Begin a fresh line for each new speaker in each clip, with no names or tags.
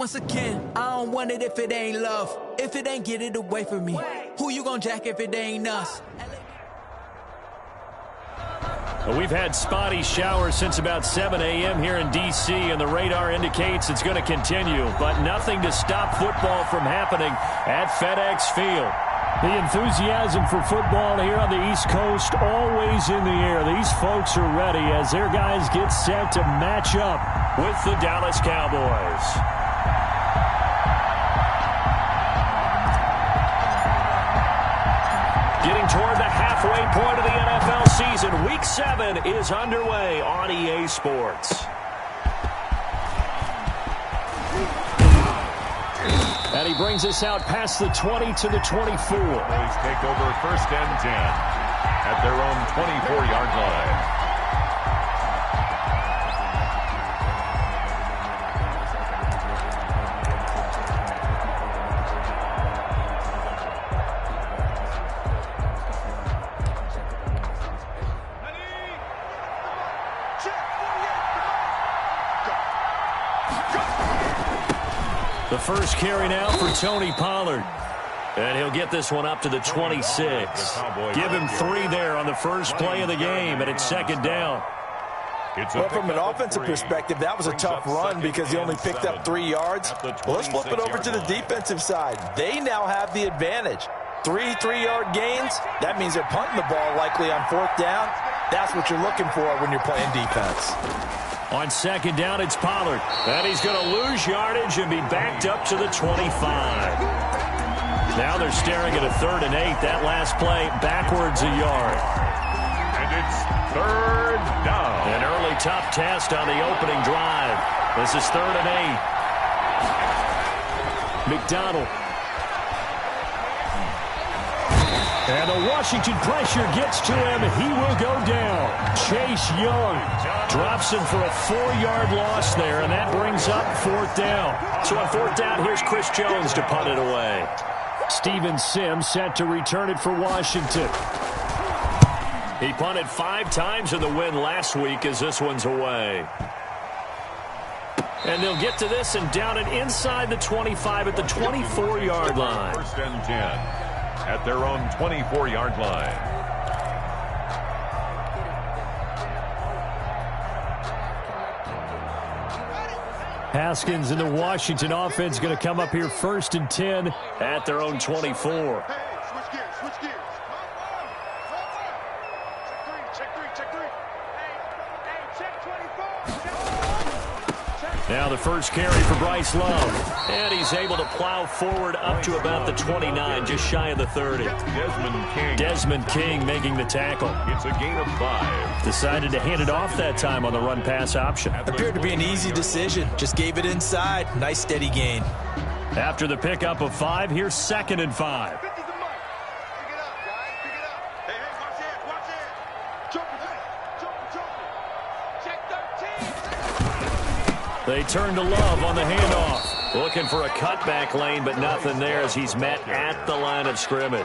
Once again, I don't want it if it ain't love. If it ain't, get it away from me. Who you gonna jack if it ain't us?
Well, we've had spotty showers since about 7 a.m. here in D.C., and the radar indicates it's going to continue, but nothing to stop football from happening at FedEx Field.
The enthusiasm for football here on the East Coast always in the air. These folks are ready as their guys get set to match up
with the Dallas Cowboys. Getting toward the halfway point of the NFL season, Week 7 is underway on EA Sports.
And he brings us out past the 20 to the 24.
Boys take over 1st and 10 at their own 24-yard line.
The first carry now for Tony Pollard. And he'll get this one up to the 26. Give him 3 there on the first play of the game, and it's 2nd down.
Well, from an offensive perspective, that was a tough run because he only picked up 3 yards. Well, let's flip it over to the defensive side. They now have the advantage. 3 3-yard gains, that means they're punting the ball likely on 4th down. That's what you're looking for when you're playing defense.
On 2nd down, it's Pollard. And he's going to lose yardage and be backed up to the 25. Now they're staring at a 3rd and 8. That last play, backwards a yard.
And it's 3rd down.
An early tough test on the opening drive. This is 3rd and 8. McDonald.
And the Washington pressure gets to him. He will go down. Chase Young drops him for a 4-yard loss there, and that brings up 4th down.
So on 4th down, here's Chris Jones to punt it away.
Steven Sims set to return it for Washington.
He punted 5 times in the win last week as this one's away. And they'll get to this and down it inside the 25 at the 24-yard line.
1st and 10. At their own 24-yard line.
Haskins and the Washington offense going to come up here 1st and 10
at their own 24. Now the first carry for Bryce Love. And he's able to plow forward up to about the 29, just shy of the 30. Desmond King making the tackle.
It's a gain of 5.
Decided to hand it off that time on the run-pass option.
Appeared to be an easy decision. Just gave it inside. Nice steady gain.
After the pickup of 5, here's 2nd and 5. They turn to Love on the handoff. Looking for a cutback lane, but nothing there as he's met at the line of scrimmage.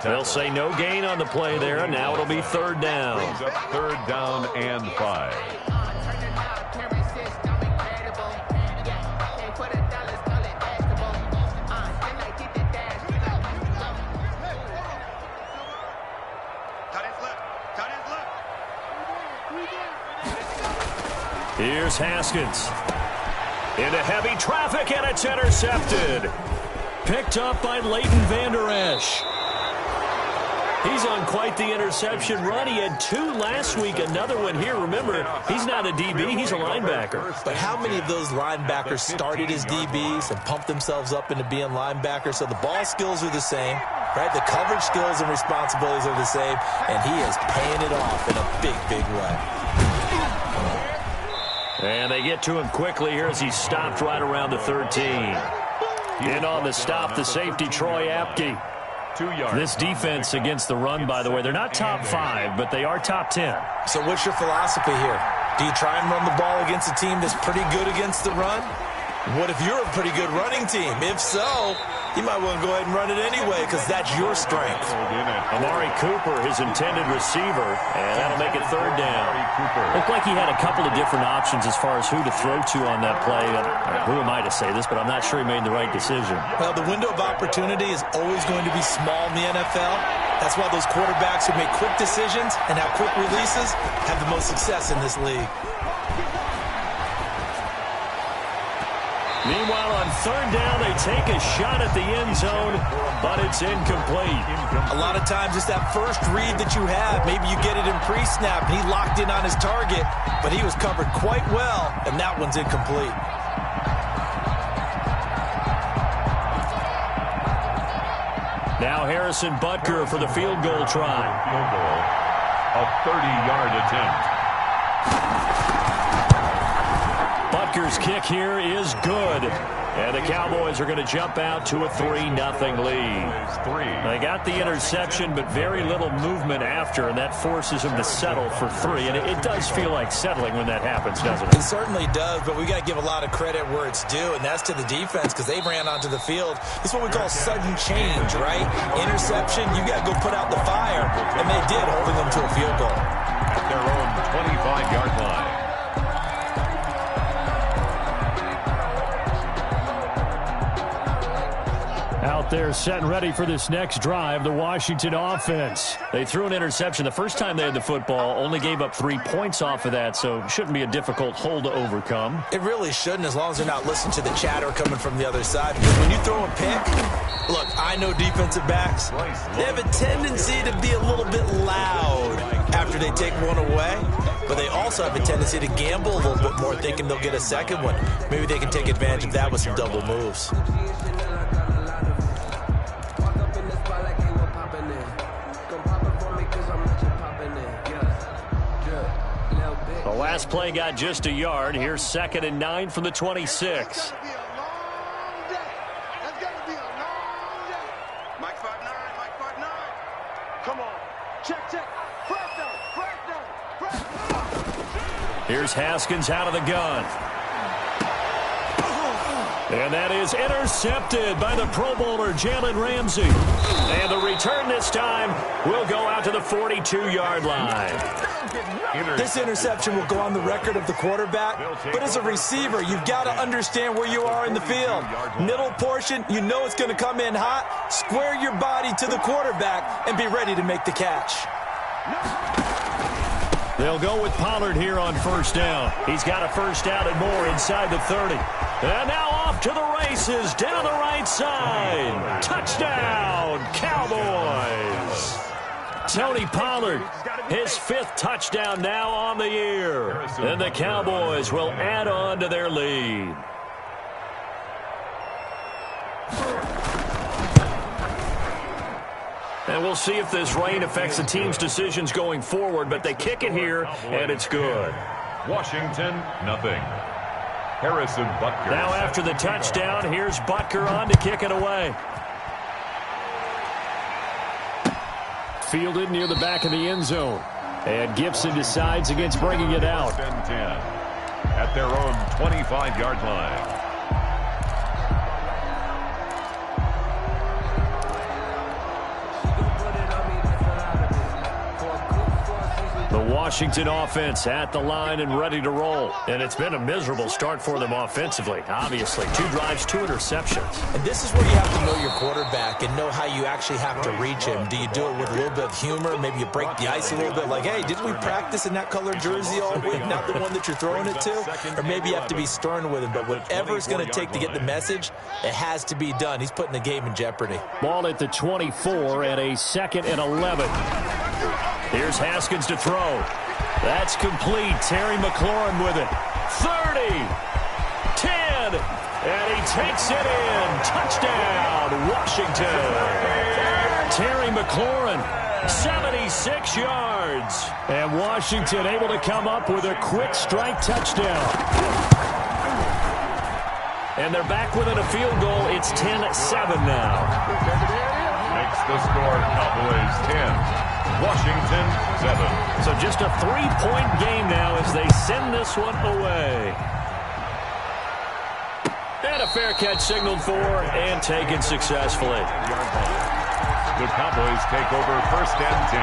They'll say no gain on the play there, and now it'll be 3rd down.
3rd down and 5.
Here's Haskins. Into heavy traffic, and it's intercepted. Picked up by Leighton Vander Esch. He's on quite the interception run. He had 2 last week, another one here. Remember, he's not a DB, he's a linebacker.
But how many of those linebackers started as DBs and pumped themselves up into being linebackers? So the ball skills are the same, right? The coverage skills and responsibilities are the same, and he is paying it off in a big, big way.
And they get to him quickly here as he's stopped right around the 13. In on the stop, the safety, Troy Apke.
2 yards.
This defense against the run, by the way, they're not top 5, but they are top 10.
So what's your philosophy here? Do you try and run the ball against a team that's pretty good against the run? What if you're a pretty good running team? If so, you might want to go ahead and run it anyway because that's your strength.
Amari Cooper, his intended receiver, and that'll make it third down. Looked like he had a couple of different options as far as who to throw to on that play. Who am I to say this, but I'm not sure he made the right decision.
Well, the window of opportunity is always going to be small in the NFL. That's why those quarterbacks who make quick decisions and have quick releases have the most success in this league.
Meanwhile, on third down, they take a shot at the end zone, but it's incomplete.
A lot of times it's that first read that you have. Maybe you get it in pre-snap, and he locked in on his target, but he was covered quite well, and that one's incomplete.
Now Harrison Butker for the field goal try.
Field goal, a 30-yard attempt.
Butker's kick here is good. And the Cowboys are going to jump out to a 3-0 lead. They got the interception, but very little movement after, and that forces them to settle for 3. And it does feel like settling when that happens, doesn't it?
It certainly does, but we got to give a lot of credit where it's due, and that's to the defense because they ran onto the field. This is what we call sudden change, right? Interception, you got to go put out the fire, and they did, holding them to a field goal.
At their own 25-yard line.
Out there set and ready for this next drive, the Washington offense.
They threw an interception the first time they had the football, only gave up 3 points off of that, so it shouldn't be a difficult hole to overcome.
It really shouldn't, as long as they're not listening to the chatter coming from the other side. Because when you throw a pick, look, I know defensive backs, they have a tendency to be a little bit loud after they take one away. But they also have a tendency to gamble a little bit more, thinking they'll get a second one. Maybe they can take advantage of that with some double moves.
The last play got just a yard. Here's 2nd and 9 from the 26. Here's Haskins out of the gun. And that is intercepted by the Pro Bowler, Jalen Ramsey. And the return this time will go out to the 42-yard line.
This interception will go on the record of the quarterback, but as a receiver, you've got to understand where you are in the field. Middle portion, you know it's going to come in hot. Square your body to the quarterback and be ready to make the catch.
They'll go with Pollard here on first down. He's got a first down and more inside the 30. And now off to the races down the right side. Touchdown, Cowboys. Tony Pollard, his 5th touchdown now on the year. And the Cowboys will add on to their lead. And we'll see if this rain affects the team's decisions going forward, but they kick it here, and it's good.
Washington, nothing. Harrison Butker.
Now after the touchdown, here's Butker on to kick it away.
Fielded near the back of the end zone. And Gibson decides against bringing it out.
10 at their own 25-yard line.
The Washington offense at the line and ready to roll. And it's been a miserable start for them offensively, obviously. 2 drives, 2 interceptions.
And this is where you have to know your quarterback and know how you actually have to reach him. Do you do it with a little bit of humor? Maybe you break the ice a little bit, like, hey, didn't we practice in that colored jersey all week, not the one that you're throwing it to? Or maybe you have to be stern with him. But whatever it's going to take to get the message, it has to be done. He's putting the game in jeopardy.
Ball at the 24 and a 2nd and 11.
Here's Haskins to throw. That's complete. Terry McLaurin with it. 30. 10. And he takes it in. Touchdown, Washington. Terry McLaurin, 76 yards.
And Washington able to come up with a quick strike touchdown.
And they're back within a field goal. It's 10-7 now.
Makes the score Cowboys 10. Washington 7.
So just a 3-point game now as they send this one away. And a fair catch signaled for and taken successfully.
The Cowboys take over 1st and 10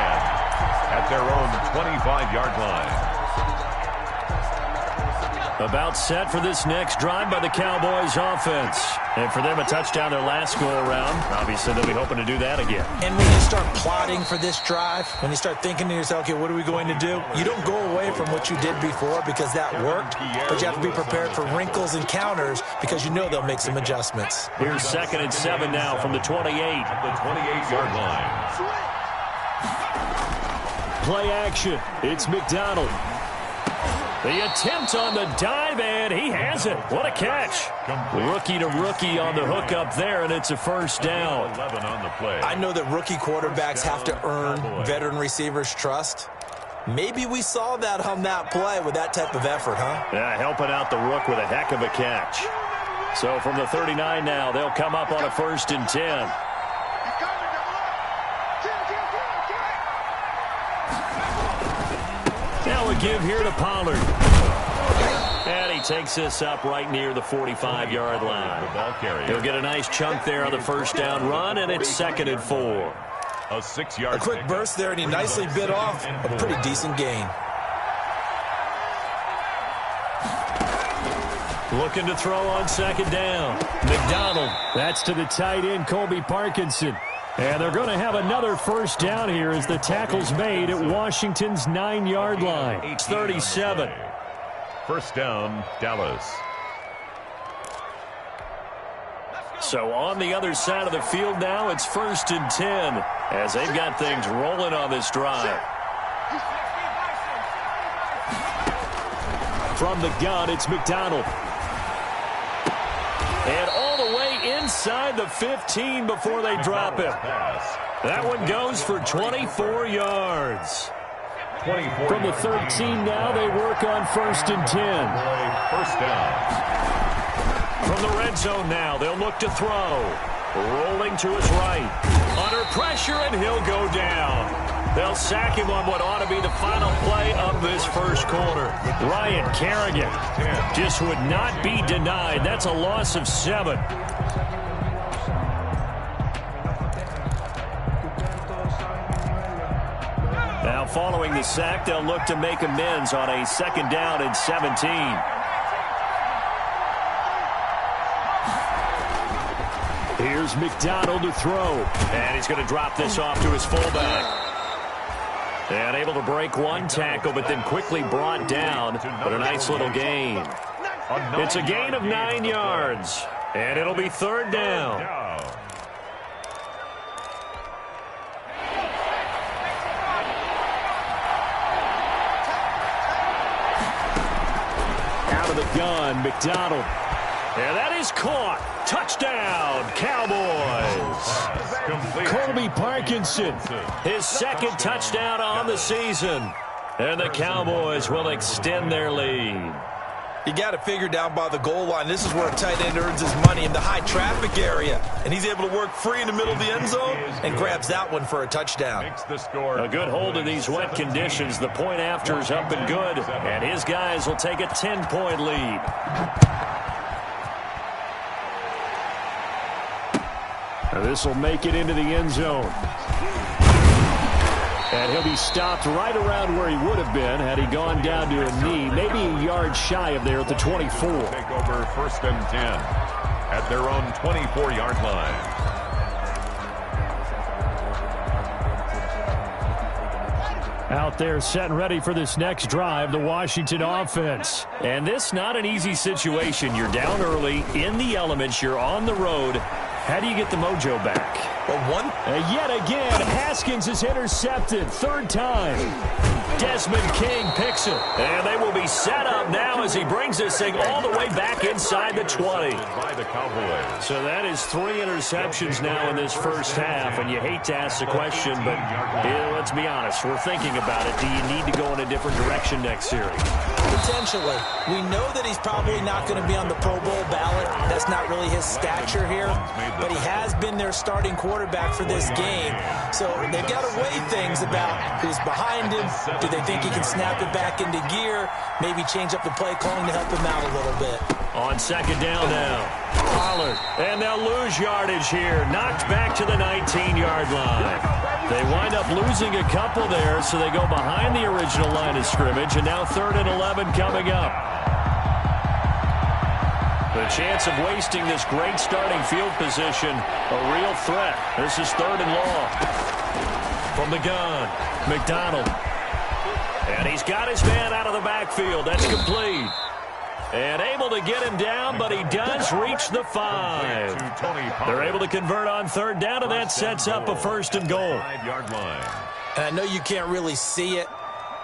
at their own 25-yard line.
About set for this next drive by the Cowboys offense. And for them, a touchdown their last go-around. Obviously, they'll be hoping to do that again.
And when you start plotting for this drive, when you start thinking to yourself, okay, what are we going to do? You don't go away from what you did before because that worked, but you have to be prepared for wrinkles and counters because you know they'll make some adjustments.
Here's 2nd and 7 now from the 28.
The 28-yard line.
Play action. It's McDonald.
The attempt on the dive, and he has it. What a catch. Rookie to rookie on the hook up there, and it's a 1st down.
11 on the play.
I know that rookie quarterbacks have to earn veteran receivers' trust. Maybe we saw that on that play with that type of effort, huh?
Yeah, helping out the rook with a heck of a catch. So from the 39 now, they'll come up on a 1st and 10. Now a give here to Pollard. And he takes this up right near the 45-yard line. He'll get a nice chunk there on the 1st down run, and it's 2nd and 4.
A 6-yard.
A quick burst there, and he nicely bit off a pretty decent gain.
Looking to throw on 2nd down. McDonald.
That's to the tight end, Colby Parkinson. And they're going to have another 1st down here as the tackle's made at Washington's 9-yard line.
It's 37.
1st down, Dallas.
So on the other side of the field now, it's 1st and 10 as they've got things rolling on this drive.
From the gun, it's McDonald.
And all the way inside the 15 before they drop him. That one goes for 24 yards.
From the 13 now, they work on 1st and 10.
1st down.
From the red zone now, they'll look to throw. Rolling to his right. Under pressure, and he'll go down. They'll sack him on what ought to be the final play of this 1st quarter.
Ryan Kerrigan
just would not be denied. That's a loss of 7. Now following the sack, they'll look to make amends on a 2nd down and 17.
Here's McDonald to throw.
And he's going to drop this off to his fullback. And able to break one tackle, but then quickly brought down. But a nice little gain. It's a gain of 9 yards. And it'll be 3rd down.
Out of the gun, McDonald.
And that is caught. Touchdown, Cowboys.
Colby Parkinson.
His 2nd touchdown on the season. And the Cowboys will extend their lead.
You got it figured down by the goal line. This is where a tight end earns his money, in the high traffic area. And he's able to work free in the middle of the end zone and grabs that one for a touchdown.
A good hold in these wet conditions. The point after is up and good. And his guys will take a 10-point lead.
This will make it into the end zone. And he'll be stopped right around where he would have been had he gone down to a knee, maybe a yard shy of there at the 24.
Take over 1st and 10 at their own 24-yard line.
Out there set and ready for this next drive, the Washington offense.
And this not an easy situation. You're down early, in the elements, you're on the road. How do you get the mojo back?
Well,
yet again, Haskins is intercepted. 3rd time.
Desmond King picks it. And they will be set up now as he brings this thing all the way back inside the 20. So that is 3 interceptions now in this 1st half. And you hate to ask the question, but let's be honest. We're thinking about it. Do you need to go in a different direction next series?
Potentially. We know that he's probably not going to be on the Pro Bowl ballot. That's not really his stature here. But he has been their starting quarterback for this game. So they've got to weigh things about who's behind him. Do they think he can snap it back into gear? Maybe change up the play calling to help him out a little bit.
On 2nd down now. it. And they'll lose yardage here. Knocked back to the 19-yard line. They wind up losing a couple there, so they go behind the original line of scrimmage, and now 3rd and 11 coming up. The chance of wasting this great starting field position, a real threat. This is 3rd and long. From the gun, McDonald. And he's got his man out of the backfield. That's complete. And able to get him down, but he does reach the 5. They're able to convert on 3rd down, and that sets up a 1st and goal.
And I know you can't really see it,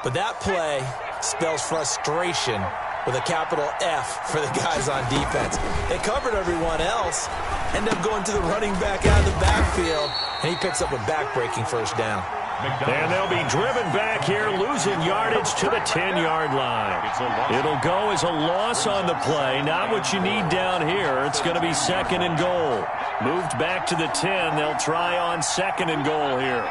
but that play spells frustration with a capital F for the guys on defense. They covered everyone else, end up going to the running back out of the backfield, and he picks up a back-breaking 1st down.
And they'll be driven back here, losing yardage to the 10-yard line. It'll go as a loss on the play. Not what you need down here. It's going to be 2nd and goal. Moved back to the 10. They'll try on 2nd and goal here.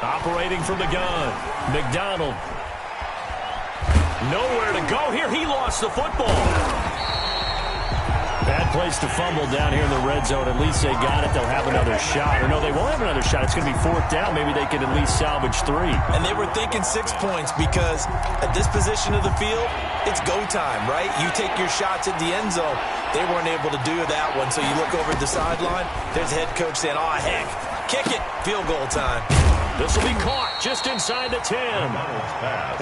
Operating from the gun, McDonald. Nowhere to go here. He lost the football. Bad place to fumble down here in the red zone. At least they got it. They'll have another shot. Or no, they won't have another shot. It's going to be 4th down. Maybe they can at least salvage 3.
And they were thinking 6 points because at this position of the field, it's go time, right? You take your shots at the end zone. They weren't able to do that one. So you look over at the sideline. There's the head coach saying, oh, heck, kick it. Field goal time.
This will be caught just inside the 10.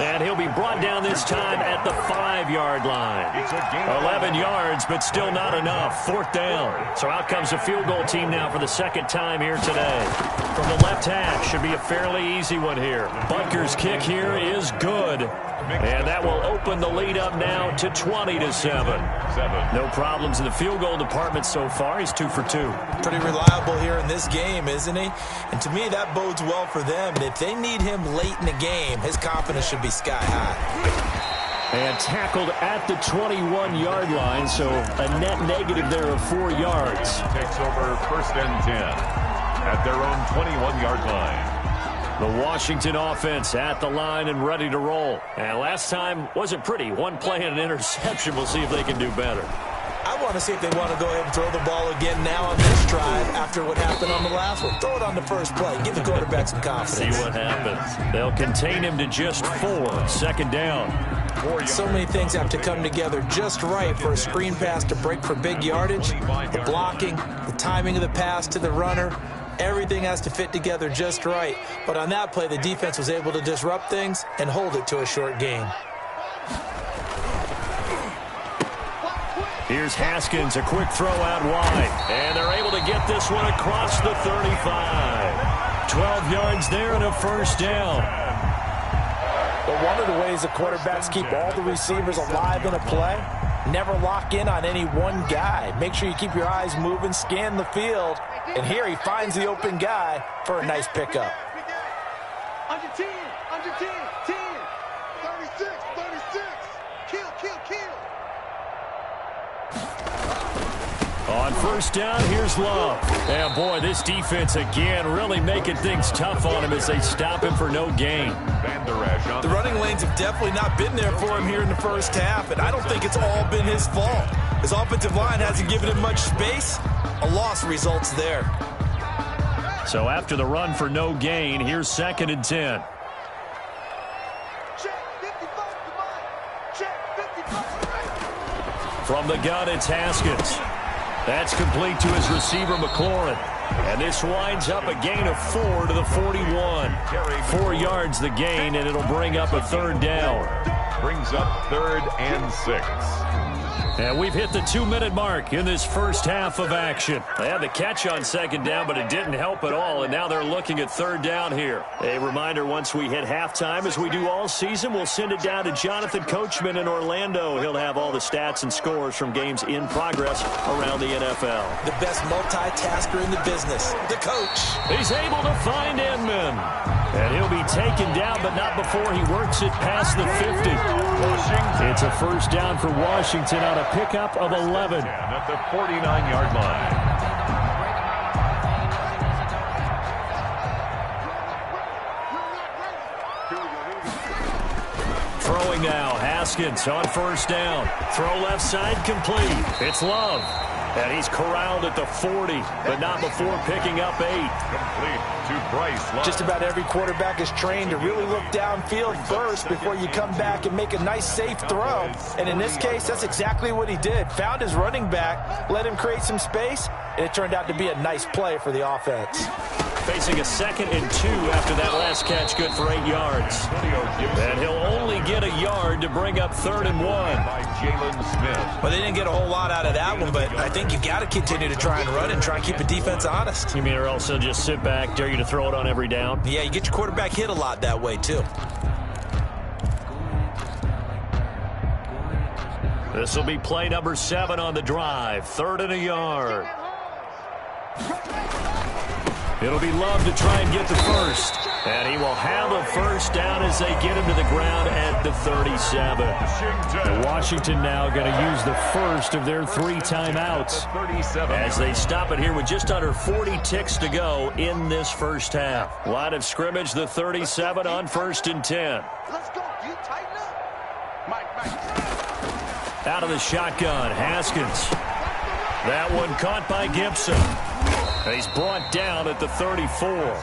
And he'll be brought down this time at the 5-yard line. 11 yards, but still not enough. 4th down. So out comes the field goal team now for the 2nd time here today. From the left hash, should be a fairly easy one here. Butker's kick here is good. And that will open the lead up now to 20-7. No problems in the field goal department so far. He's 2 for 2.
Pretty reliable here in this game, isn't he? And to me, that bodes well for them. If they need him late in the game, his confidence should be sky high.
And tackled at the 21-yard line, so a net negative there of 4 yards.
Takes over 1st and 10 at their own 21-yard line.
The Washington offense at the line and ready to roll. And last time wasn't pretty. One play and an interception. We'll see if they can do better.
I want to see if they want to go ahead and throw the ball again now on this drive after what happened on the last one. Throw it on the first play. Give the quarterback some confidence.
See what happens. They'll contain him to just 4. 2nd down.
So many things have to come together just right for a screen pass to break for big yardage. The blocking, the timing of the pass to the runner. Everything has to fit together just right. But on that play, the defense was able to disrupt things and hold it to a short gain.
Here's Haskins, a quick throw out wide. And they're able to get this one across the 35. 12 yards there and a 1st down.
But one of the ways the quarterbacks keep all the receivers alive in a play, never lock in on any one guy. Make sure you keep your eyes moving, scan the field. And here he finds the open guy for a nice pickup.
Under 10, under 10, 10, 36, 36. Kill.
On 1st down, here's Love. And boy, this defense again really making things tough on him as they stop him for no gain.
The running lanes have definitely not been there for him here in the 1st half, and I don't think it's all been his fault. His offensive line hasn't given him much space. A loss results there.
So after the run for no gain, here's 2nd and 10. From the gun, it's Haskins. That's complete to his receiver, McLaurin. And this winds up a gain of 4 to the 41. 4 yards the gain, and it'll bring up a 3rd down.
Brings up 3rd and 6.
And we've hit the 2-minute mark in this 1st half of action. They had the catch on 2nd down, but it didn't help at all, and now they're looking at 3rd down here. A reminder, once we hit halftime, as we do all season, we'll send it down to Jonathan Coachman in Orlando. He'll have all the stats and scores from games in progress around the NFL.
The best multitasker in the business, the coach.
He's able to find Inman. And he'll be taken down, but not before he works it past the 50. It's a 1st down for Washington on a pickup of 11.
At the 49-yard line.
Throwing now, Haskins on first down. Throw left side complete. It's Love. And he's corralled at the 40, but not before picking up 8.
Complete to Bryce Love.
Just about every quarterback is trained to really look downfield first before you come back and make a nice, safe throw. And in this case, that's exactly what he did. Found his running back, let him create some space, and it turned out to be a nice play for the offense.
Facing a 2nd and 2 after that last catch, good for 8 yards. And he'll only get a yard to bring up 3rd and 1.
By Jalen Smith.
Well, they didn't get a whole lot out of that one, but I think you got to continue to try and run and try and keep the defense honest.
You mean or else they'll just sit back, dare you to throw it on every down?
Yeah, you get your quarterback hit a lot that way, too.
This will be play number 7 on the drive. 3rd and a yard. It'll be Love to try and get the first. And he will have a first down as they get him to the ground at the 37. Washington now going to use the first of their 3 timeouts as they stop it here with just under 40 ticks to go in this first half. Line of scrimmage, the 37 on 1st and 10.
Let's go. You tighten up. Mike.
Out of the shotgun, Haskins. That one caught by Gibson. He's brought down at the 34.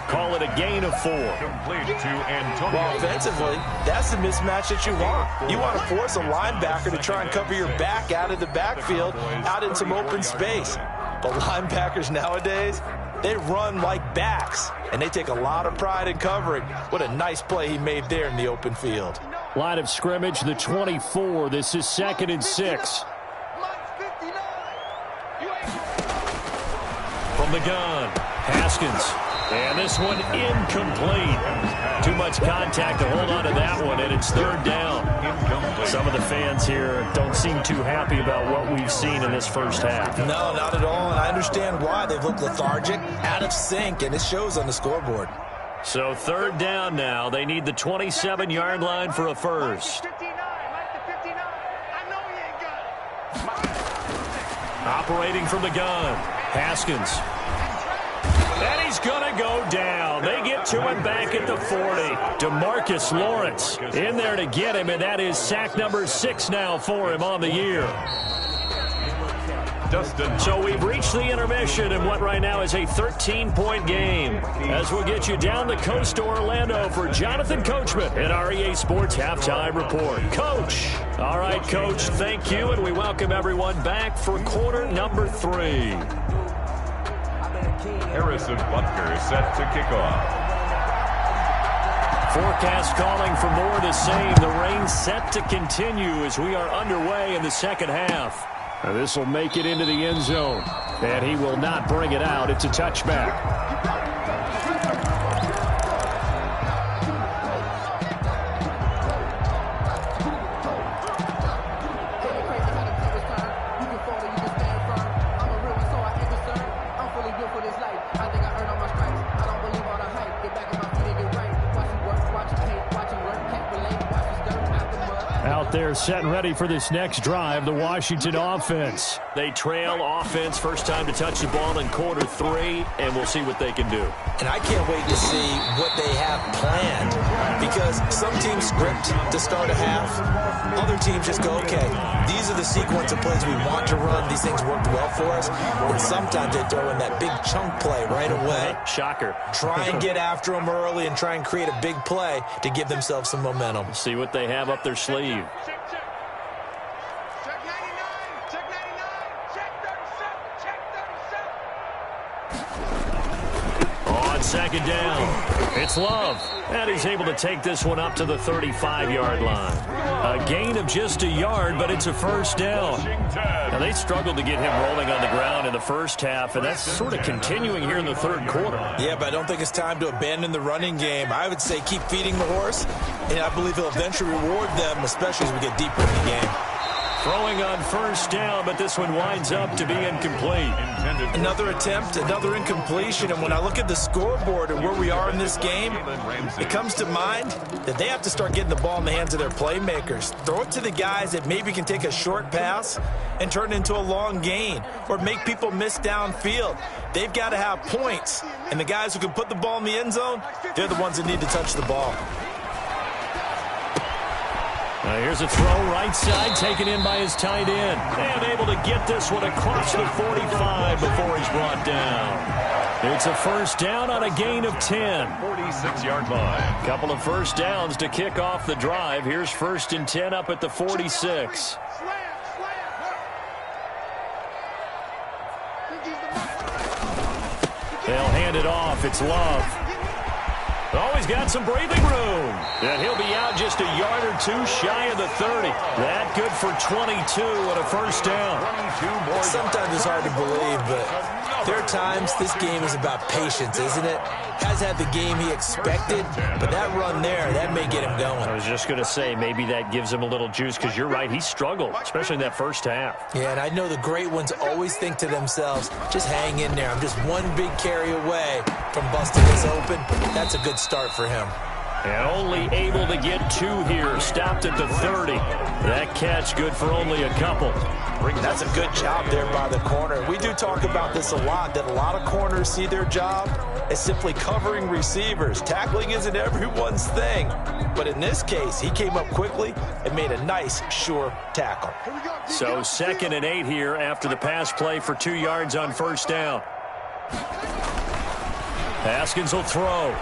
Call it a gain of 4.
Complete to Antonio.
Well, offensively, that's the mismatch that you want. You want to force a linebacker to try and cover your back out of the backfield, out in some open space. But linebackers nowadays, they run like backs, and they take a lot of pride in covering. What a nice play he made there in the open field.
Line of scrimmage, the 24. This is 2nd and 6.
From the gun, Haskins. And this one incomplete. Too much contact to hold on to that one, and it's 3rd down. Some of the fans here don't seem too happy about what we've seen in this first half.
No, not at all, and I understand why. They've looked lethargic, out of sync, and it shows on the scoreboard.
So 3rd down now. They need the 27-yard line for a first. Operating from the gun, Haskins. And he's going to go down. They get to him back at the 40. DeMarcus Lawrence in there to get him, and that is sack number 6 now for him on the year. So we've reached the intermission in what right now is a 13-point game. As we'll get you down the coast to Orlando for Jonathan Coachman at our EA Sports Halftime Report. Coach. All right, Coach, thank you, and we welcome everyone back for quarter number 3.
Harrison Butker set to kick off.
Forecast calling for more of the same. The rain set to continue as we are underway in the second half.
This will make it into the end zone. And he will not bring it out. It's a touchback. They're set and ready for this next drive, the Washington offense.
They trail offense, first time to touch the ball in quarter 3, and we'll see what they can do.
And I can't wait to see what they have planned, because some teams script to start a half. Other teams just go, okay, these are the sequence of plays we want to run. These things worked well for us. And sometimes they throw in that big chunk play right away.
Shocker.
Try and get after them early and try and create a big play to give themselves some momentum.
See what they have up their sleeve.
Check 99, check 99, check 37, check 37.
On second down, it's Love. And he's able to take this one up to the 35-yard line. A gain of just a yard, but it's a first down. Now, they struggled to get him rolling on the ground in the first half, and that's sort of continuing here in the third quarter.
Yeah, but I don't think it's time to abandon the running game. I would say keep feeding the horse, and I believe he'll eventually reward them, especially as we get deeper in the game.
Throwing on first down, but this one winds up to be incomplete.
Another attempt, another incompletion, and when I look at the scoreboard and where we are in this game, it comes to mind that they have to start getting the ball in the hands of their playmakers. Throw it to the guys that maybe can take a short pass and turn it into a long gain or make people miss downfield. They've got to have points, and the guys who can put the ball in the end zone, they're the ones that need to touch the ball.
Here's a throw right side, taken in by his tight end. And able to get this one across the 45 before he's brought down. It's a first down on a gain of 10.
46-yard line.
Couple of first downs to kick off the drive. Here's 1st and 10 up at the 46. They'll hand it off. It's Love. Oh, he's got some breathing room. And he'll be out just a yard or two shy of the 30. That good for 22 and a first down.
Sometimes it's hard to believe, but there are times this game is about patience, isn't it? Has had the game he expected, but that run there, that may get him going.
I was just going to say, maybe that gives him a little juice, because you're right, he struggled, especially in that first half.
Yeah, and I know the great ones always think to themselves, just hang in there. I'm just one big carry away from busting this open. That's a good start for him.
And only able to get 2 here, stopped at the 30. That catch good for only a couple.
That's a good job there by the corner. We do talk about this a lot, that a lot of corners see their job as simply covering receivers. Tackling isn't everyone's thing. But in this case, he came up quickly and made a nice, sure tackle.
So 2nd and 8 here after the pass play for 2 yards on first down. Haskins will throw.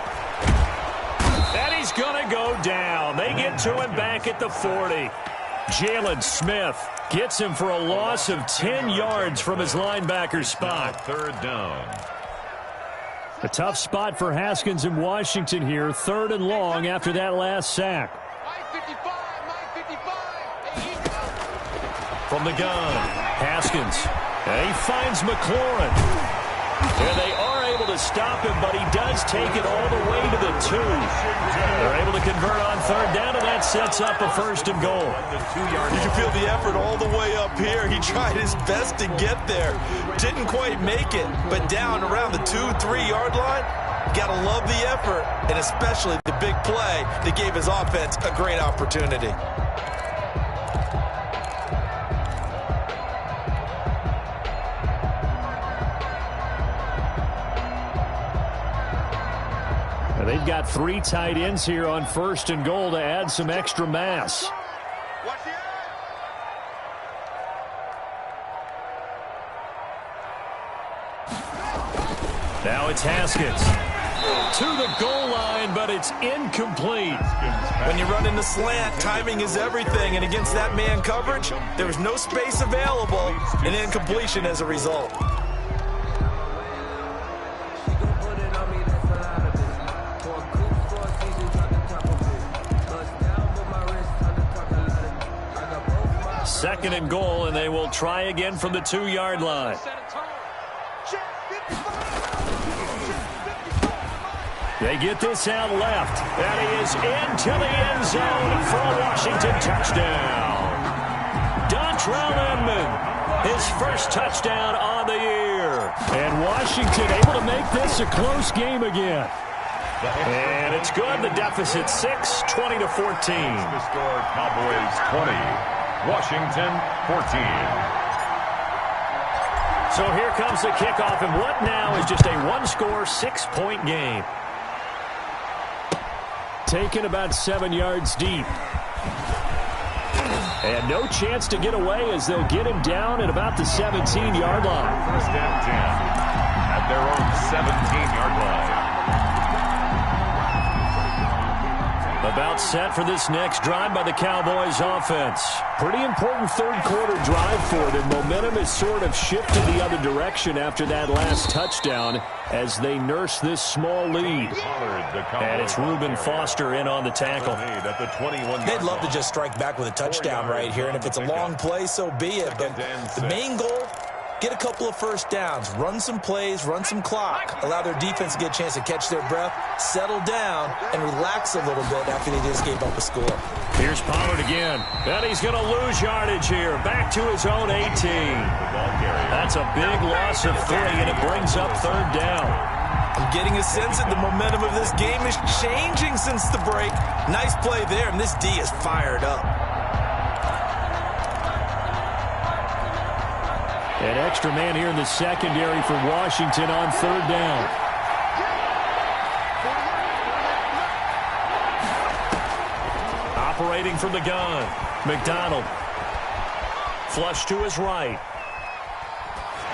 And he's going to go down. They get to him back at the 40. Jalen Smith gets him for a loss of 10 yards from his linebacker spot.
3rd down.
A tough spot for Haskins in Washington here. 3rd and long after that last sack.
From the gun, Haskins. And he finds McLaurin. And they are able to stop him, but he does take it all the way to the 2. They're able to convert on 3rd down, and that sets up a 1st and goal.
You can feel the effort all the way up here. He tried his best to get there. Didn't quite make it, but down around the 2-3-yard line, got to love the effort, and especially the big play that gave his offense a great opportunity.
They've got 3 tight ends here on 1st and goal to add some extra mass.
Now it's Haskins. To the goal line, but it's incomplete.
When you run in the slant, timing is everything, and against that man coverage, there was no space available, and incompletion as a result.
Second and goal, and they will try again from the 2-yard line. They get this out left. That is into the end zone for a Washington touchdown. Dontrell Inman, his first touchdown on the year.
And Washington able to make this a close game again.
And it's good. The deficit 6, 20-14.
The score, Cowboys 20. Washington 14.
So here comes the kickoff, and what now is just a 1-score, 6-point game.
Taken about 7 yards deep. And no chance to get away as they'll get him down at about the 17-yard line.
1st and 10 at their own 17-yard line.
About set for this next drive by the Cowboys offense.
Pretty important 3rd quarter drive for them. Momentum has sort of shifted the other direction after that last touchdown as they nurse this small lead.
And it's Reuben Foster in on the tackle.
They'd love to just strike back with a touchdown right here, and if it's a long play, so be it. But the main goal, get a couple of first downs, run some plays, run some clock, allow their defense to get a chance to catch their breath, settle down, and relax a little bit after they just gave up a score.
Here's Pollard again. And he's going to lose yardage here. Back to his own 18. That's a big loss of 3, and it brings up 3rd down.
I'm getting a sense that the momentum of this game is changing since the break. Nice play there, and this D is fired up.
An extra man here in the secondary for Washington on 3rd down.
Operating from the gun, McDonald. Flush to his right.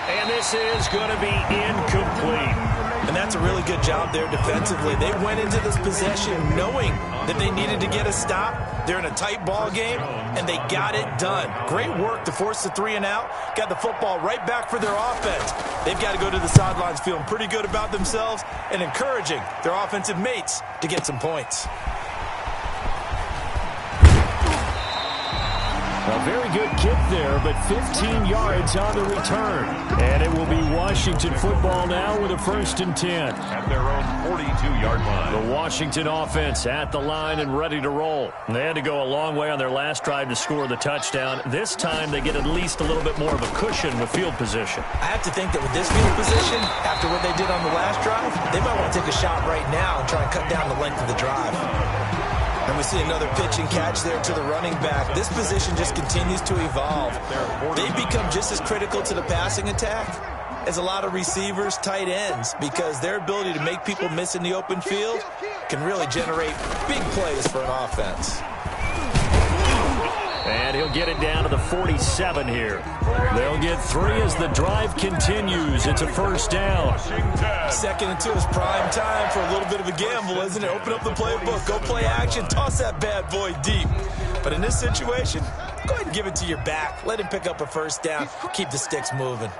And this is going to be incomplete.
And that's a really good job there defensively. They went into this possession knowing that they needed to get a stop. They're in a tight ball game, and they got it done. Great work to force the 3 and out. Got the football right back for their offense. They've got to go to the sidelines feeling pretty good about themselves and encouraging their offensive mates to get some points.
A very good kick there, but 15 yards on the return. And it will be Washington football now with a 1st and 10.
At their own 42-yard line.
The Washington offense at the line and ready to roll. They had to go a long way on their last drive to score the touchdown. This time they get at least a little bit more of a cushion with field position.
I have to think that with this field position, after what they did on the last drive, they might want to take a shot right now and try and cut down the length of the drive. And we see another pitch and catch there to the running back. This position just continues to evolve. They've become just as critical to the passing attack as a lot of receivers, tight ends, because their ability to make people miss in the open field can really generate big plays for an offense.
And he'll get it down to the 47 here. They'll get 3 as the drive continues. It's a 1st down.
2nd and 2 is prime time for a little bit of a gamble, isn't it? Open up the playbook, go play action, toss that bad boy deep. But in this situation, go ahead and give it to your back. Let him pick up a 1st down. Keep the sticks moving.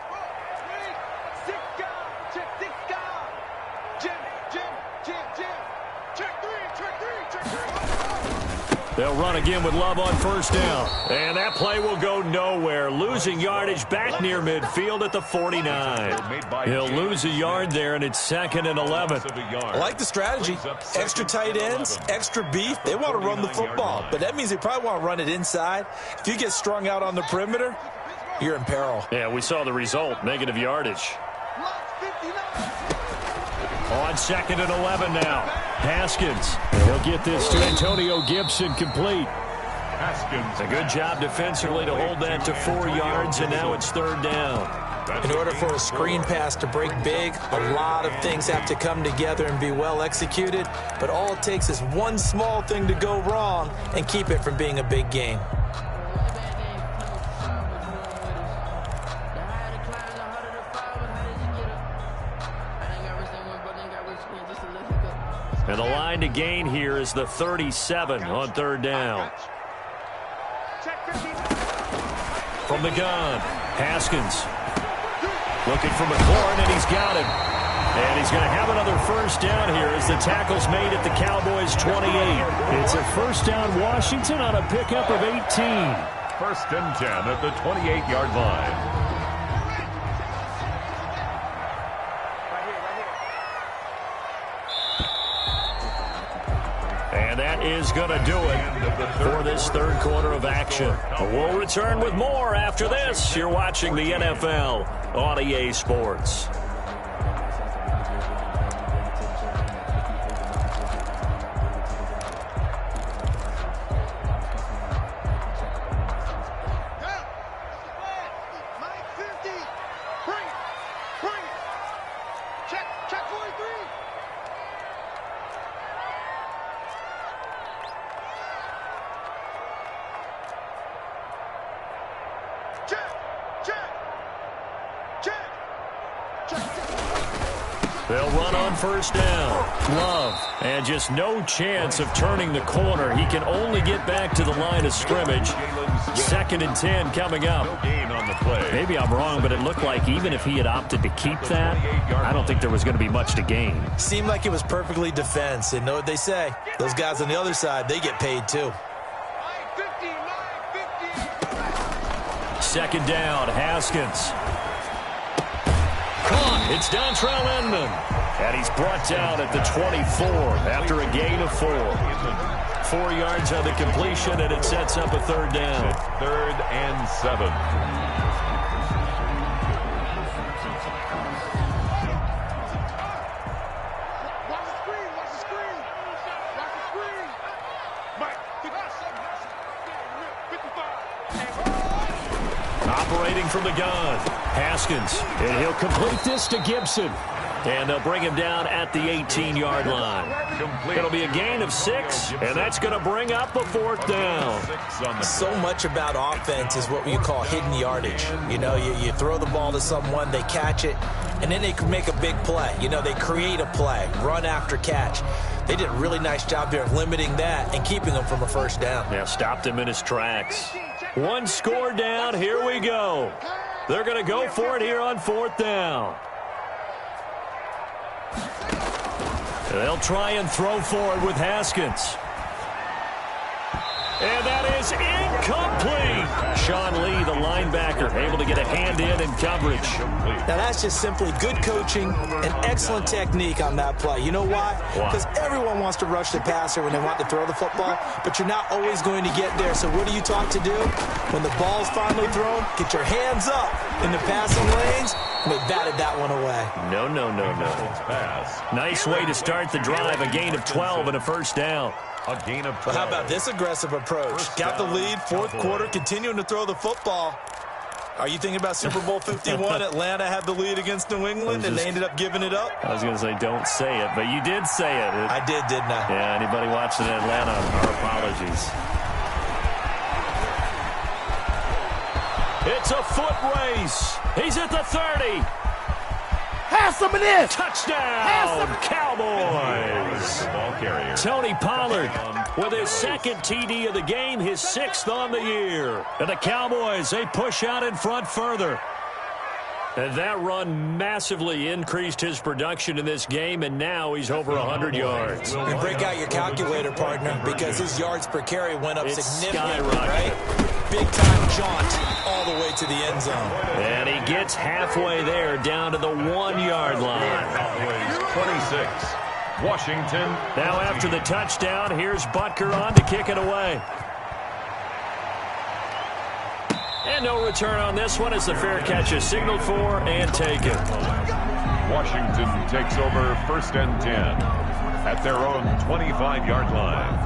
They'll run again with Love on 1st down. And that play will go nowhere. Losing yardage back near midfield at the 49. He'll lose a yard there, and it's 2nd and 11.
I like the strategy. Extra tight ends, extra beef. They want to run the football, but that means they probably want to run it inside. If you get strung out on the perimeter, you're in peril.
Yeah, we saw the result, negative yardage. On 2nd and 11 now. Haskins. He'll get this to Antonio Gibson complete.
Haskins.
A good job defensively to hold that to 4 yards, and now it's 3rd down.
In order for a screen pass to break big, a lot of things have to come together and be well executed, but all it takes is one small thing to go wrong and keep it from being a big game.
And the line to gain here is the 37 on 3rd down. From the gun, Haskins. Looking for McLaurin, and he's got him. And he's going to have another 1st down here as the tackle's made at the Cowboys' 28.
It's a 1st down Washington on a pickup of 18.
1st and 10 at the 28-yard line.
And that is going to do it for this 3rd quarter of action. We'll return with more after this. You're watching the NFL on EA Sports. They'll run on 1st down. Love. And just no chance of turning the corner. He can only get back to the line of scrimmage. 2nd and 10 coming up. Maybe I'm wrong, but it looked like even if he had opted to keep that, I don't think there was going to be much to gain.
Seemed like it was perfectly defense. And know what they say? Those guys on the other side, they get paid too.
2nd down, Haskins. Caught. It's Dontrell Inman. And he's brought down at the 24 after a gain of 4. 4 yards on the completion, and it sets up a 3rd down.
3rd and 7.
Operating from the gun, Haskins, and he'll complete this to Gibson. And they'll bring him down at the 18-yard line. It'll be a gain of 6, and that's going to bring up a 4th down.
So much about offense is what you call hidden yardage. You know, you throw the ball to someone, they catch it, and then they can make a big play. You know, they create a play, run after catch. They did a really nice job there of limiting that and keeping him from a 1st down.
Yeah, stopped him in his tracks. 1 score down. Here we go. They're going to go for it here on 4th down. They'll try and throw forward with Haskins. And that is incomplete. Sean Lee, the linebacker, able to get a hand in coverage.
Now, that's just simply good coaching and excellent technique on that play. You know why? Because everyone wants to rush the passer when they want to throw the football, but you're not always going to get there. So what are you taught to do? When the ball's finally thrown, get your hands up in the passing lanes, and they batted that one away.
No. Nice way to start the drive. A gain of 12 and a 1st down.
A gain of 12.
Well, how about this aggressive approach? Got the lead, 4th quarter, continuing to throw the football. Are you thinking about Super Bowl 51? Atlanta had the lead against New England, and they ended up giving it up?
I was going to say, don't say it, but you did say it.
I did, didn't I?
Yeah, anybody watching Atlanta, our apologies. It's a foot race. He's at the 30.
Have some of this.
Touchdown, Cowboys.
Ball carrier.
Tony Pollard with his 2nd TD of the game, his 6th on the year. And the Cowboys, they push out in front further. And that run massively increased his production in this game, and now he's over 100 yards.
You break out your calculator, partner, because his yards per carry went up significantly,
skyrocketed.
right? Big-time jaunt all the way to the end zone.
And he gets halfway there, down to the 1-yard line.
Cowboys 26. Washington.
Now after the touchdown, here's Butker on to kick it away. And no return on this one as the fair catch is signaled for and taken.
Washington takes over 1st and 10 at their own 25-yard line.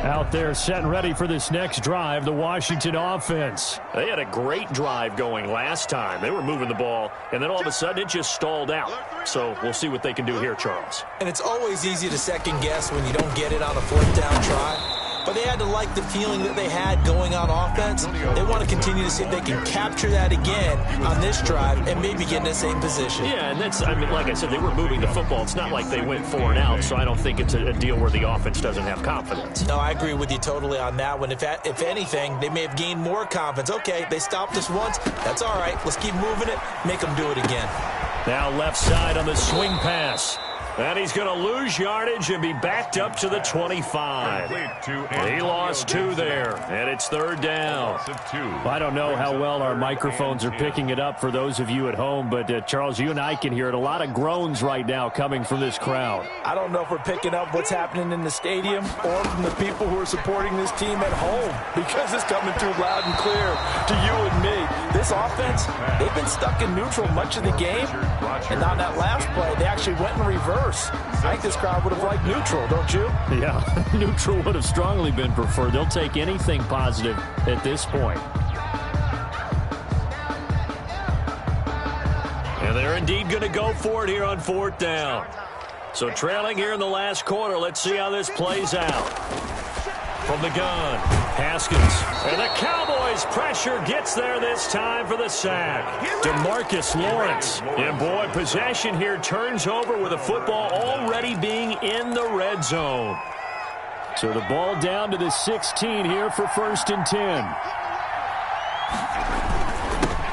Out there set and ready for this next drive, the Washington offense.
They had a great drive going last time. They were moving the ball, and then all of a sudden it just stalled out. So we'll see what they can do here, Charles.
And it's always easy to second guess when you don't get it on a 4th down try. But they had to like the feeling that they had going on offense. They want to continue to see if they can capture that again on this drive and maybe get in the same position.
Yeah, and that's, I mean, like I said, they were moving the football. It's not like they went 4 and out, so I don't think it's a deal where the offense doesn't have confidence.
No, I agree with you totally on that one. If anything, they may have gained more confidence. Okay, they stopped us once. That's all right. Let's keep moving it. Make them do it again.
Now left side on the swing pass. And he's going to lose yardage and be backed up to the 25. He lost 2 there, and it's 3rd down.
I don't know how well our microphones are picking it up for those of you at home, but Charles, you and I can hear it. A lot of groans right now coming from this crowd.
I don't know if we're picking up what's happening in the stadium or from the people who are supporting this team at home, because it's coming through loud and clear to you and me. This offense, they've been stuck in neutral much of the game, and on that last play, they actually went in reverse. I think this crowd would have liked neutral, don't you?
Yeah, neutral would have strongly been preferred. They'll take anything positive at this point.
And they're indeed going to go for it here on 4th down. So trailing here in the last quarter, let's see how this plays out. From the gun, Haskins. And the Cowboys pressure gets there this time for the sack. DeMarcus Lawrence. And boy, possession here turns over with the football already being in the red zone.
So the ball down to the 16 here for 1st and 10.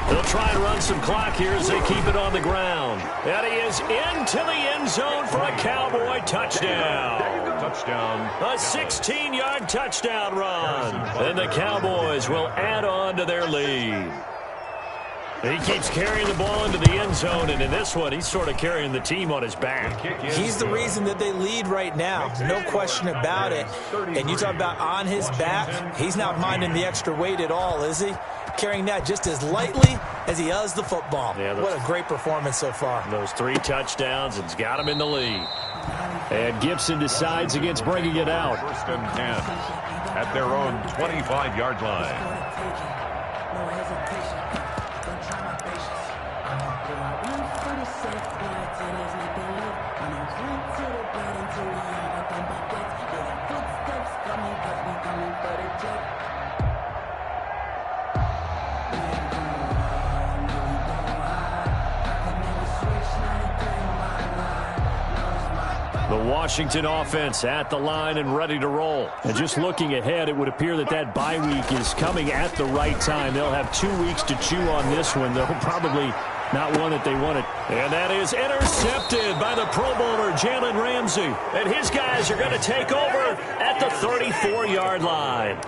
They'll try and run some clock here as they keep it on the ground. And he is into the end zone for a Cowboy touchdown. A 16-yard touchdown run. And the Cowboys will add on to their lead. He keeps carrying the ball into the end zone, and in this one, he's sort of carrying the team on his back.
He's the reason that they lead right now. No question about it. And you talk about on his back, he's not minding the extra weight at all, is he? carrying that just as lightly as he does the football.
Yeah,
what a great performance so far.
Those 3 touchdowns and's got him in the lead. And Gibson decides against bringing it out.
1st and 10 at their own 25-yard line.
The Washington offense at the line and ready to roll. And just looking ahead, it would appear that bye week is coming at the right time. They'll have 2 weeks to chew on this one, though probably not one that they wanted. And that is intercepted by the Pro Bowler, Jalen Ramsey. And his guys are going to take over at the 34-yard line.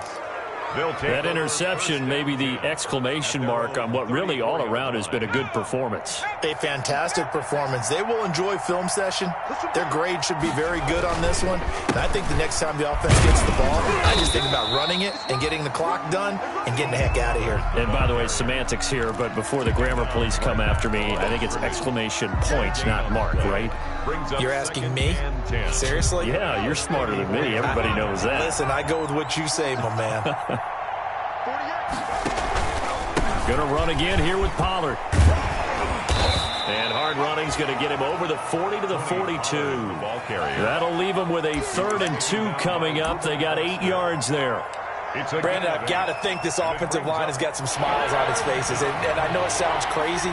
That interception may be the exclamation mark on what really all around has been a good performance.
A fantastic performance. They will enjoy film session. Their grade should be very good on this one. And I think the next time the offense gets the ball, I just think about running it and getting the clock done and getting the heck out of here.
And by the way, semantics here, but before the grammar police come after me, I think it's exclamation point, not mark, right?
You're asking me? Seriously?
Yeah, you're smarter than me. Everybody knows that.
Listen, I go with what you say, my man.
Going to run again here with Pollard. And hard running's going to get him over the 40 to the 42. That'll leave him with a 3rd and 2 coming up. They got 8 yards there.
Brandon, I've got to think this offensive line has got some smiles on its faces. And I know it sounds crazy,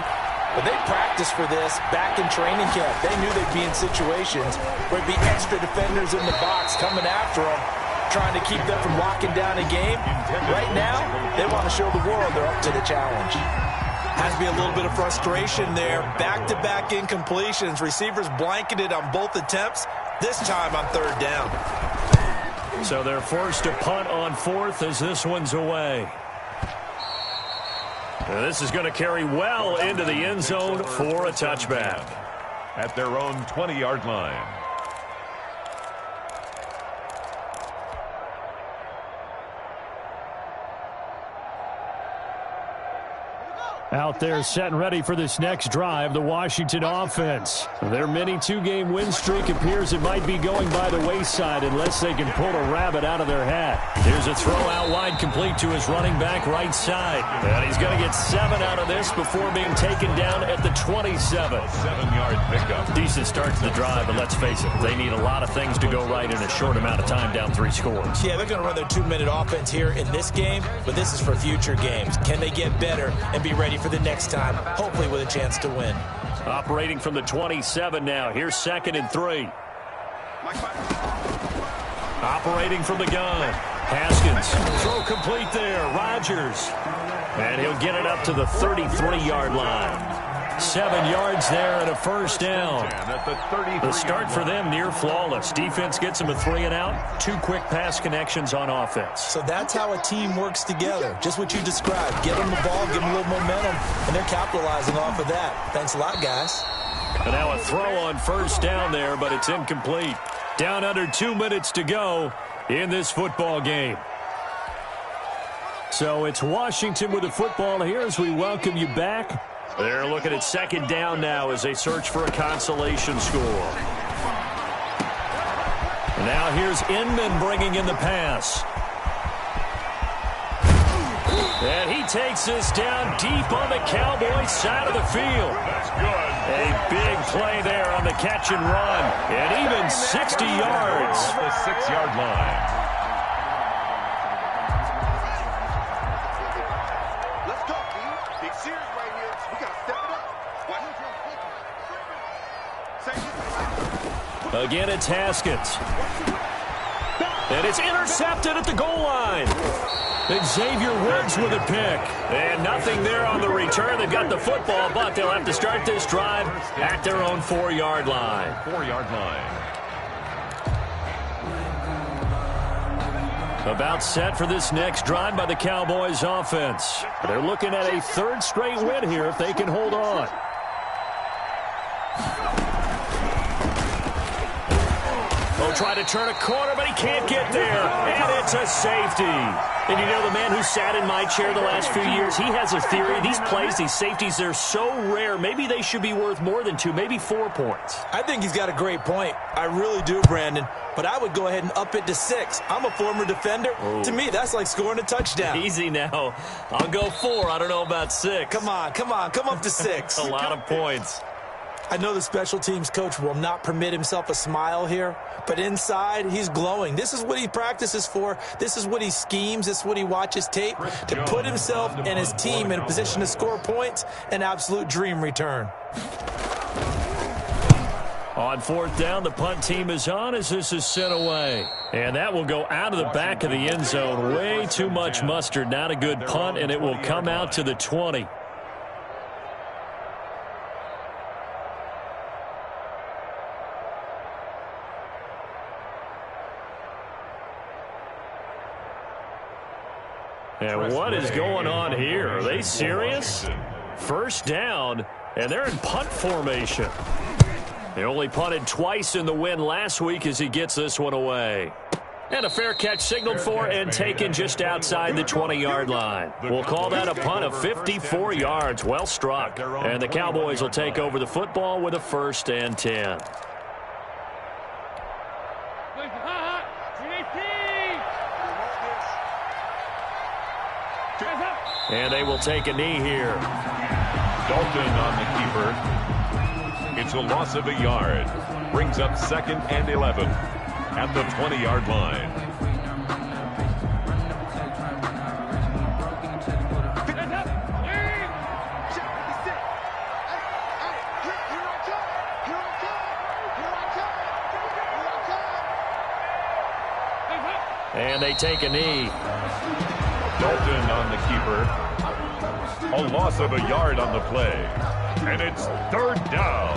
but they practiced for this back in training camp. They knew they'd be in situations where it'd be extra defenders in the box coming after them, trying to keep them from locking down a game. Right now, they want to show the world they're up to the challenge. Has to be a little bit of frustration there. Back-to-back incompletions. Receivers blanketed on both attempts, this time on 3rd down.
So they're forced to punt on 4th as this one's away. Now this is going to carry well into the end zone for a touchback.
At their own 20-yard line.
Out there set and ready for this next drive, the Washington offense. Their mini 2-game win streak appears it might be going by the wayside unless they can pull a rabbit out of their hat. Here's a throw out wide complete to his running back right side. And he's going to get 7 out of this before being taken down at the 27.
7-yard pickup.
Decent start to the drive, but let's face it, they need a lot of things to go right in a short amount of time down 3 scores.
Yeah, they're going to run their 2-minute offense here in this game, but this is for future games. Can they get better and be ready for the next time, hopefully with a chance to win?
Operating from the 27 now. Here's 2nd and 3. Operating from the gun. Haskins. Throw complete there. Rodgers. And he'll get it up to the 33-yard line. 7 yards there and a 1st down. The start for them near flawless. Defense gets them a 3 and out. 2 quick pass connections on offense.
So that's how a team works together. Just what you described. Get them the ball, give them a little momentum, and they're capitalizing off of that. Thanks a lot, guys.
And now a throw on 1st down there, but it's incomplete. Down under 2 minutes to go in this football game. So it's Washington with the football here as we welcome you back. They're looking at 2nd down now as they search for a consolation score. And now here's Inman bringing in the pass. And he takes this down deep on the Cowboys side of the field.
That's good.
A big play there on the catch and run. And even 60 yards.
The 6-yard line.
Again, it's Haskins. And it's intercepted at the goal line. Xavier Woods with a pick. And nothing there on the return. They've got the football, but they'll have to start this drive at their own 4-yard line.
4-yard line.
About set for this next drive by the Cowboys offense. They're looking at a 3rd straight win here if they can hold on. Oh, try to turn a corner, but he can't get there. And it's a safety. And you know, the man who sat in my chair the last few years, he has a theory. These plays, these safeties, they're so rare. Maybe they should be worth more than 2, maybe 4 points.
I think he's got a great point. I really do, Brandon. But I would go ahead and up it to 6. I'm a former defender. Oh. To me, that's like scoring a touchdown.
Easy now. I'll go 4. I don't know about 6.
Come on. Come up to 6.
A lot of points.
I know the special teams coach will not permit himself a smile here, but inside, he's glowing. This is what he practices for. This is what he schemes. This is what he watches tape to put himself and his team in a position to score points. An absolute dream return.
On 4th down, the punt team is on as this is sent away. And that will go out of the back of the end zone. Way too much mustard. Not a good punt, and it will come out to the 20. And what is going on here? Are they serious? 1st down, and they're in punt formation. They only punted twice in the win last week as he gets this one away. And a fair catch signaled for and taken just outside the 20-yard line. We'll call that a punt of 54 yards. Well struck. And the Cowboys will take over the football with a 1st and 10. And they will take a knee here.
Dalton on the keeper. It's a loss of a yard. Brings up 2nd and 11 at the 20-yard line.
And they take a knee.
Dalton on the keeper. A loss of a yard on the play. And it's 3rd down.